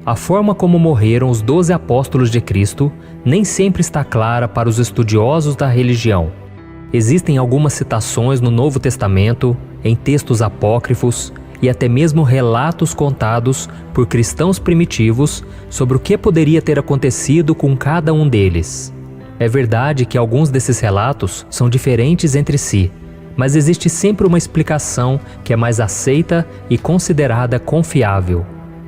A forma como morreram os 12 apóstolos de Cristo nem sempre está clara para os estudiosos da religião. Existem algumas citações no Novo Testamento, em textos apócrifos e até mesmo relatos contados por cristãos primitivos sobre o que poderia ter acontecido com cada um deles. É verdade que alguns desses relatos são diferentes entre si, mas existe sempre uma explicação que é mais aceita e considerada confiável.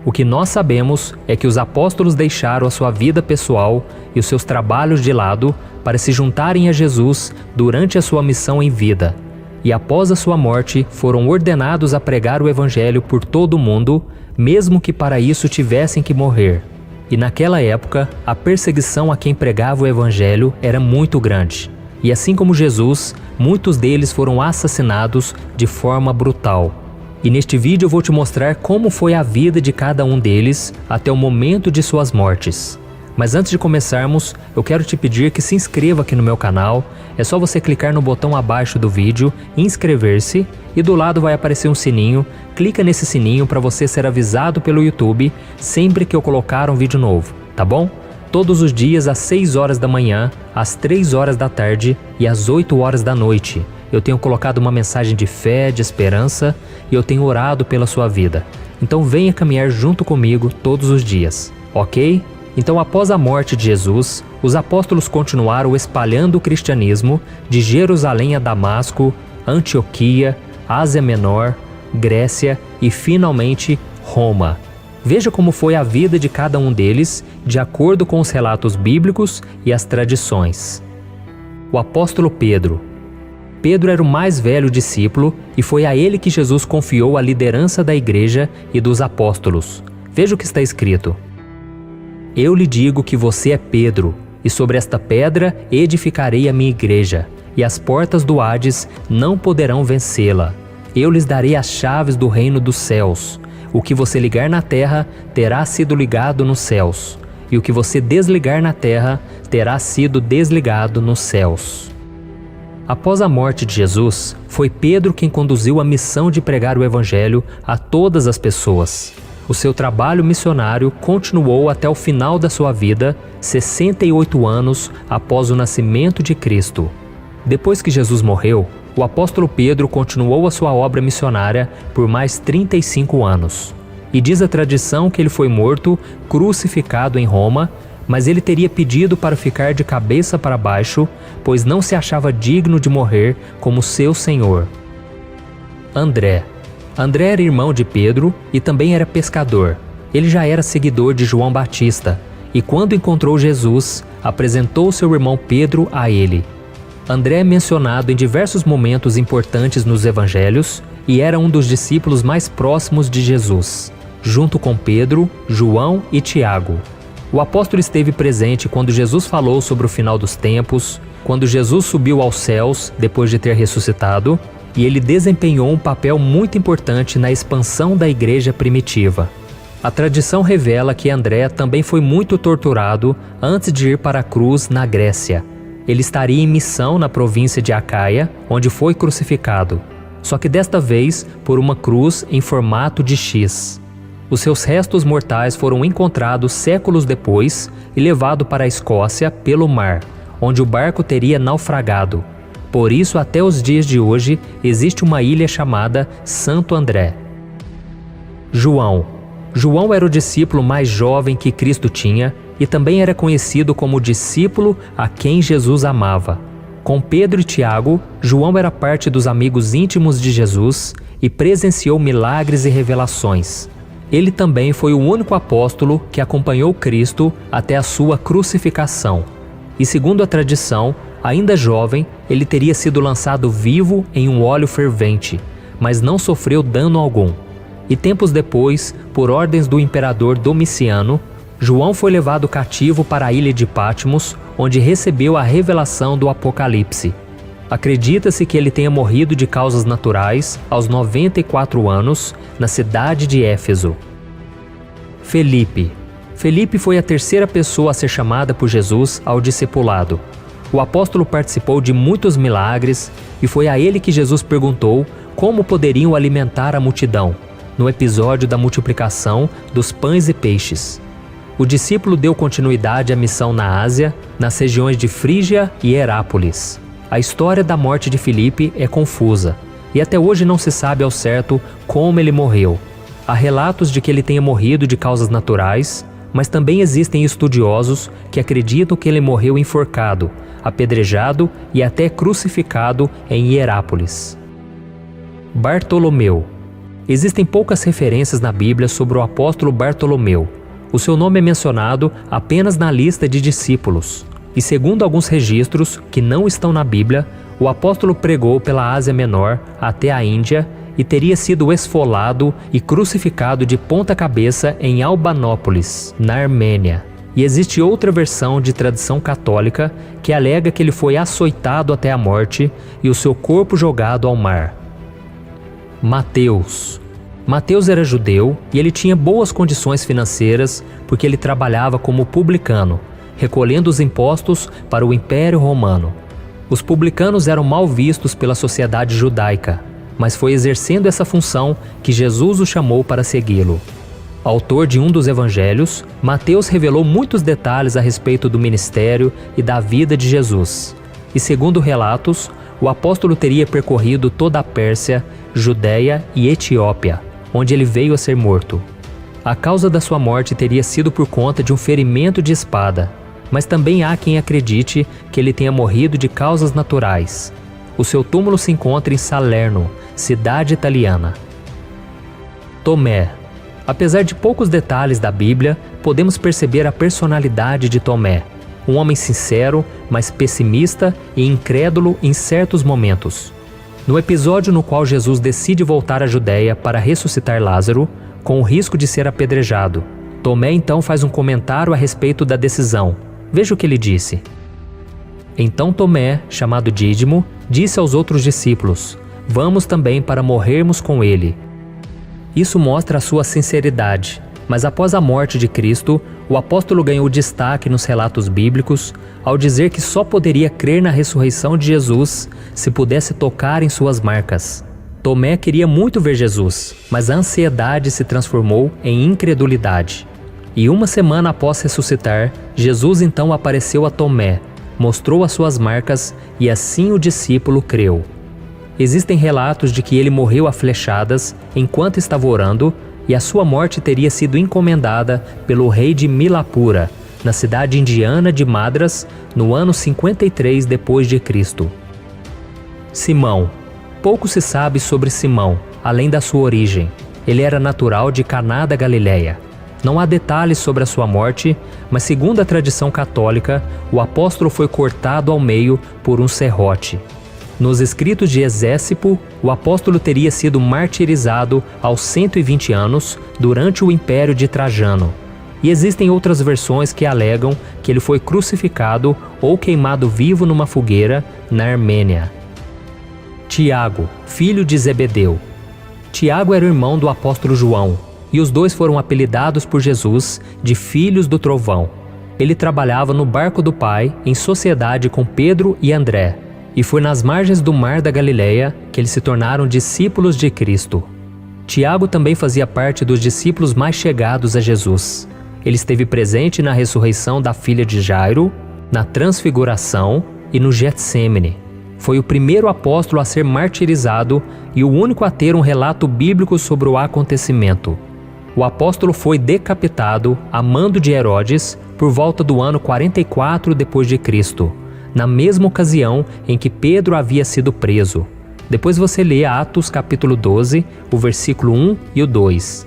O que nós sabemos é que os apóstolos deixaram a sua vida pessoal e os seus trabalhos de lado para se juntarem a Jesus durante a sua missão em vida. E após a sua morte, foram ordenados a pregar o Evangelho por todo o mundo, mesmo que para isso tivessem que morrer. E naquela época, a perseguição a quem pregava o Evangelho era muito grande. E assim como Jesus, muitos deles foram assassinados de forma brutal. E neste vídeo eu vou te mostrar como foi a vida de cada um deles até o momento de suas mortes. Mas antes de começarmos, eu quero te pedir que se inscreva aqui no meu canal. É só você clicar no botão abaixo do vídeo, inscrever-se, e do lado vai aparecer um sininho. Clica nesse sininho para você ser avisado pelo YouTube sempre que eu colocar um vídeo novo, tá bom? Todos os dias às 6 horas da manhã, às 3 horas da tarde e às 8 horas da noite. Eu tenho colocado uma mensagem de fé, de esperança, e eu tenho orado pela sua vida. Então venha caminhar junto comigo todos os dias, ok? Então, após a morte de Jesus, os apóstolos continuaram espalhando o cristianismo de Jerusalém a Damasco, Antioquia, Ásia Menor, Grécia e, finalmente, Roma. Veja como foi a vida de cada um deles, de acordo com os relatos bíblicos e as tradições. O apóstolo Pedro. Pedro era o mais velho discípulo e foi a ele que Jesus confiou a liderança da igreja e dos apóstolos. Veja o que está escrito. Eu lhe digo que você é Pedro, e sobre esta pedra edificarei a minha igreja, e as portas do Hades não poderão vencê-la. Eu lhes darei as chaves do reino dos céus. O que você ligar na terra terá sido ligado nos céus, e o que você desligar na terra terá sido desligado nos céus. Após a morte de Jesus, foi Pedro quem conduziu a missão de pregar o Evangelho a todas as pessoas. O seu trabalho missionário continuou até o final da sua vida, 68 anos após o nascimento de Cristo. Depois que Jesus morreu, o apóstolo Pedro continuou a sua obra missionária por mais 35 anos. E diz a tradição que ele foi morto, crucificado em Roma, mas ele teria pedido para ficar de cabeça para baixo, pois não se achava digno de morrer como seu Senhor. André. André era irmão de Pedro e também era pescador. Ele já era seguidor de João Batista e, quando encontrou Jesus, apresentou seu irmão Pedro a ele. André é mencionado em diversos momentos importantes nos evangelhos e era um dos discípulos mais próximos de Jesus, junto com Pedro, João e Tiago. O apóstolo esteve presente quando Jesus falou sobre o final dos tempos, quando Jesus subiu aos céus depois de ter ressuscitado, e ele desempenhou um papel muito importante na expansão da igreja primitiva. A tradição revela que André também foi muito torturado antes de ir para a cruz na Grécia. Ele estaria em missão na província de Acaia, onde foi crucificado, só que desta vez por uma cruz em formato de X. Os seus restos mortais foram encontrados séculos depois e levados para a Escócia pelo mar, onde o barco teria naufragado. Por isso, até os dias de hoje, existe uma ilha chamada Santo André. João. João era o discípulo mais jovem que Cristo tinha e também era conhecido como o discípulo a quem Jesus amava. Com Pedro e Tiago, João era parte dos amigos íntimos de Jesus e presenciou milagres e revelações. Ele também foi o único apóstolo que acompanhou Cristo até a sua crucificação. E segundo a tradição, ainda jovem, ele teria sido lançado vivo em um óleo fervente, mas não sofreu dano algum. E tempos depois, por ordens do imperador Domiciano, João foi levado cativo para a ilha de Patmos, onde recebeu a revelação do Apocalipse. Acredita-se que ele tenha morrido de causas naturais aos 94 anos, na cidade de Éfeso. Felipe. Felipe foi a terceira pessoa a ser chamada por Jesus ao discipulado. O apóstolo participou de muitos milagres e foi a ele que Jesus perguntou como poderiam alimentar a multidão, no episódio da multiplicação dos pães e peixes. O discípulo deu continuidade à missão na Ásia, nas regiões de Frígia e Herápolis. A história da morte de Filipe é confusa, e até hoje não se sabe ao certo como ele morreu. Há relatos de que ele tenha morrido de causas naturais, mas também existem estudiosos que acreditam que ele morreu enforcado, apedrejado e até crucificado em Herápolis. Bartolomeu. Existem poucas referências na Bíblia sobre o apóstolo Bartolomeu. O seu nome é mencionado apenas na lista de discípulos. E segundo alguns registros, que não estão na Bíblia, o apóstolo pregou pela Ásia Menor até a Índia e teria sido esfolado e crucificado de ponta cabeça em Albanópolis, na Armênia. E existe outra versão de tradição católica que alega que ele foi açoitado até a morte e o seu corpo jogado ao mar. Mateus. Mateus era judeu e ele tinha boas condições financeiras porque ele trabalhava como publicano, recolhendo os impostos para o Império Romano. Os publicanos eram mal vistos pela sociedade judaica, mas foi exercendo essa função que Jesus o chamou para segui-lo. Autor de um dos evangelhos, Mateus revelou muitos detalhes a respeito do ministério e da vida de Jesus. E segundo relatos, o apóstolo teria percorrido toda a Pérsia, Judéia e Etiópia, onde ele veio a ser morto. A causa da sua morte teria sido por conta de um ferimento de espada, mas também há quem acredite que ele tenha morrido de causas naturais. O seu túmulo se encontra em Salerno, cidade italiana. Tomé. Apesar de poucos detalhes da Bíblia, podemos perceber a personalidade de Tomé, um homem sincero, mas pessimista e incrédulo em certos momentos. No episódio no qual Jesus decide voltar à Judéia para ressuscitar Lázaro, com o risco de ser apedrejado, Tomé então faz um comentário a respeito da decisão. Veja o que ele disse. Então Tomé, chamado Dídimo, disse aos outros discípulos: "Vamos também para morrermos com ele." Isso mostra a sua sinceridade, mas após a morte de Cristo, o apóstolo ganhou destaque nos relatos bíblicos ao dizer que só poderia crer na ressurreição de Jesus se pudesse tocar em suas marcas. Tomé queria muito ver Jesus, mas a ansiedade se transformou em incredulidade. E uma semana após ressuscitar, Jesus então apareceu a Tomé, mostrou as suas marcas e assim o discípulo creu. Existem relatos de que ele morreu a flechadas enquanto estava orando e a sua morte teria sido encomendada pelo rei de Milapura, na cidade indiana de Madras, no ano 53 depois de Cristo. Simão. Pouco se sabe sobre Simão, além da sua origem. Ele era natural de Caná da Galileia. Não há detalhes sobre a sua morte, mas segundo a tradição católica, o apóstolo foi cortado ao meio por um serrote. Nos escritos de Esécipo, o apóstolo teria sido martirizado aos 120 anos durante o Império de Trajano. E existem outras versões que alegam que ele foi crucificado ou queimado vivo numa fogueira na Armênia. Tiago, filho de Zebedeu. Tiago era o irmão do apóstolo João, e os dois foram apelidados por Jesus de Filhos do Trovão. Ele trabalhava no barco do pai em sociedade com Pedro e André, e foi nas margens do mar da Galileia que eles se tornaram discípulos de Cristo. Tiago também fazia parte dos discípulos mais chegados a Jesus. Ele esteve presente na ressurreição da filha de Jairo, na transfiguração e no Getsêmane. Foi o primeiro apóstolo a ser martirizado e o único a ter um relato bíblico sobre o acontecimento. O apóstolo foi decapitado a mando de Herodes por volta do ano 44 depois de Cristo, na mesma ocasião em que Pedro havia sido preso. Depois você lê Atos capítulo 12, o versículo 1 e o 2.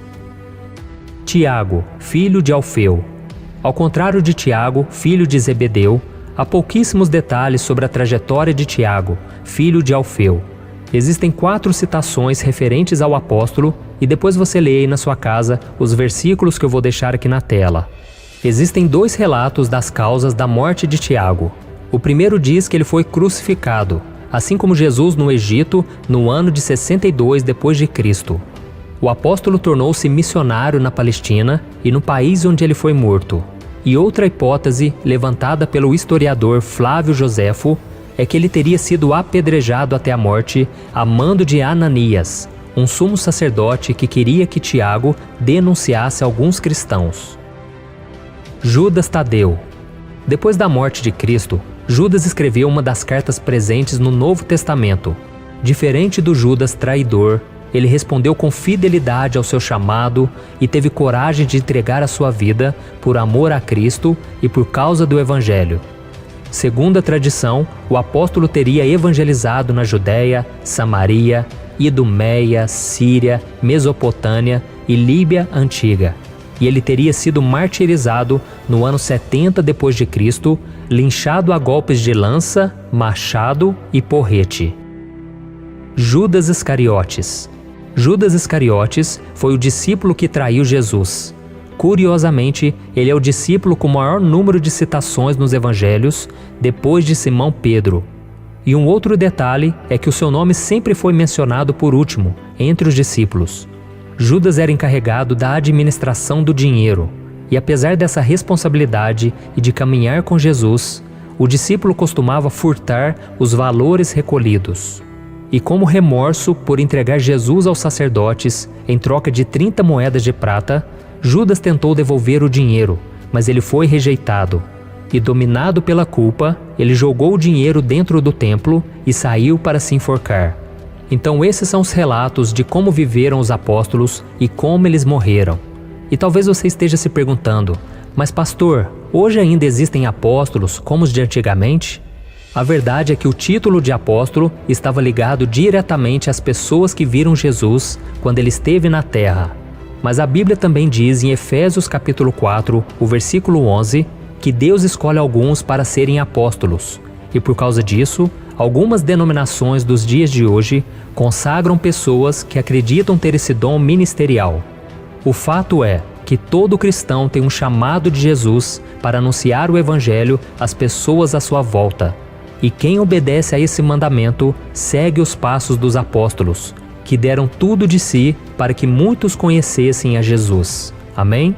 Tiago, filho de Alfeu. Ao contrário de Tiago, filho de Zebedeu, há pouquíssimos detalhes sobre a trajetória de Tiago, filho de Alfeu. Existem 4 citações referentes ao apóstolo e depois você lê aí na sua casa os versículos que eu vou deixar aqui na tela. Existem 2 relatos das causas da morte de Tiago. O primeiro diz que ele foi crucificado, assim como Jesus no Egito, no ano de 62 depois de Cristo. O apóstolo tornou-se missionário na Palestina e no país onde ele foi morto. E outra hipótese, levantada pelo historiador Flávio Joséfo, é que ele teria sido apedrejado até a morte a mando de Ananias, um sumo sacerdote que queria que Tiago denunciasse alguns cristãos. Judas Tadeu. Depois da morte de Cristo, Judas escreveu uma das cartas presentes no Novo Testamento. Diferente do Judas traidor, ele respondeu com fidelidade ao seu chamado e teve coragem de entregar a sua vida por amor a Cristo e por causa do Evangelho. Segundo a tradição, o apóstolo teria evangelizado na Judéia, Samaria, Idumeia, Síria, Mesopotâmia e Líbia Antiga. E ele teria sido martirizado no ano 70 d.C., linchado a golpes de lança, machado e porrete. Judas Iscariotes. Judas Iscariotes foi o discípulo que traiu Jesus. Curiosamente, ele é o discípulo com o maior número de citações nos evangelhos, depois de Simão Pedro. E um outro detalhe é que o seu nome sempre foi mencionado por último, entre os discípulos. Judas era encarregado da administração do dinheiro, e apesar dessa responsabilidade e de caminhar com Jesus, o discípulo costumava furtar os valores recolhidos. E como remorso por entregar Jesus aos sacerdotes em troca de 30 moedas de prata, Judas tentou devolver o dinheiro, mas ele foi rejeitado. E dominado pela culpa, ele jogou o dinheiro dentro do templo e saiu para se enforcar. Então esses são os relatos de como viveram os apóstolos e como eles morreram. E talvez você esteja se perguntando, mas pastor, hoje ainda existem apóstolos como os de antigamente? A verdade é que o título de apóstolo estava ligado diretamente às pessoas que viram Jesus quando ele esteve na terra. Mas a Bíblia também diz em Efésios capítulo 4, o versículo 11, que Deus escolhe alguns para serem apóstolos. E por causa disso, algumas denominações dos dias de hoje consagram pessoas que acreditam ter esse dom ministerial. O fato é que todo cristão tem um chamado de Jesus para anunciar o Evangelho às pessoas à sua volta. E quem obedece a esse mandamento segue os passos dos apóstolos, que deram tudo de si para que muitos conhecessem a Jesus. Amém?